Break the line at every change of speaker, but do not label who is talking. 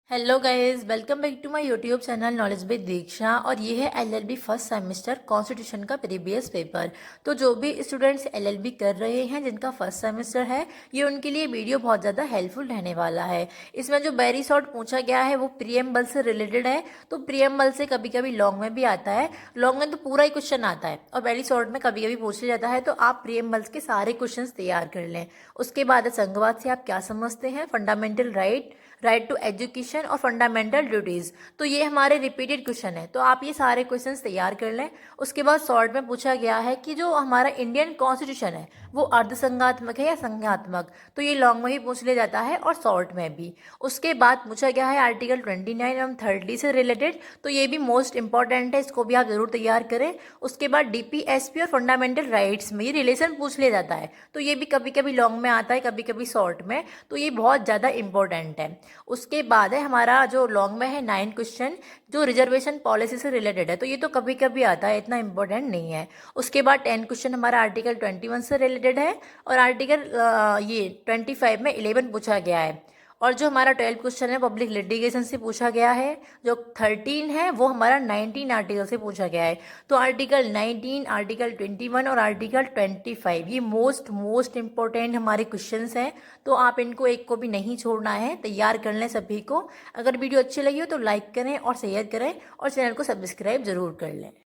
Hello guys, welcome back to my YouTube channel knowledge with Diksha. और ये है LLB first semester constitution का previous paper. तो जो भी स्टूडेंट्स एलएलबी कर रहे हैं जिनका फर्स्ट सेमेस्टर है, ये उनके लिए वीडियो बहुत ज़्यादा हेल्पफुल रहने वाला है। इसमें जो वेरी शॉर्ट पूछा गया है वो प्रीएम्बल से रिलेटेड है। तो प्रीएम्बल से कभी कभी लॉन्ग में भी आता है, लॉन्ग में तो पूरा ही क्वेश्चन आता है और वेरी शॉर्ट में कभी कभी पूछा जाता है। तो आप प्रीएम्बल्स के सारे क्वेश्चन तैयार कर लें। उसके बाद संघवाद से आप क्या समझते हैं, फंडामेंटल राइट टू एजुकेशन और फंडामेंटल ड्यूटीज। तो ये हमारे रिपीटेड क्वेश्चन है, तो आप ये सारे क्वेश्चंस तैयार कर लें। उसके बाद शॉर्ट में पूछा गया है कि जो हमारा इंडियन कॉन्स्टिट्यूशन है वो अर्धसंघात्मक है या संघात्मक। तो ये लॉन्ग में भी पूछ लिया जाता है और शॉर्ट में भी। उसके बाद पूछा गया है आर्टिकल 29 एवं 30 से रिलेटेड। तो ये भी मोस्ट इंपॉर्टेंट है, इसको भी आप जरूर तैयार करें। उसके बाद डीपीएसपी और फंडामेंटल राइट्स में ये रिलेशन पूछ लिया जाता है। तो ये भी कभी कभी लॉन्ग में आता है, कभी कभी शॉर्ट में। तो ये बहुत ज़्यादा इंपॉर्टेंट है। उसके बाद है हमारा जो लॉन्ग में है 9 क्वेश्चन, जो रिजर्वेशन पॉलिसी से रिलेटेड है। तो ये तो कभी कभी आता है, इतना इंपॉर्टेंट नहीं है। उसके बाद 10 क्वेश्चन हमारा आर्टिकल 21 से रिलेटेड है और आर्टिकल ये 25 में 11 पूछा गया है। और जो हमारा 12 क्वेश्चन है पब्लिक लिटिगेशन से पूछा गया है। जो 13 है वो हमारा 19 आर्टिकल से पूछा गया है। तो आर्टिकल 19, आर्टिकल 21 और आर्टिकल 25 ये मोस्ट इंपॉर्टेंट हमारे क्वेश्चंस हैं। तो आप इनको एक को भी नहीं छोड़ना है, तैयार कर लें सभी को। अगर वीडियो अच्छी लगी हो तो लाइक करें और शेयर करें और चैनल को सब्सक्राइब जरूर कर लें।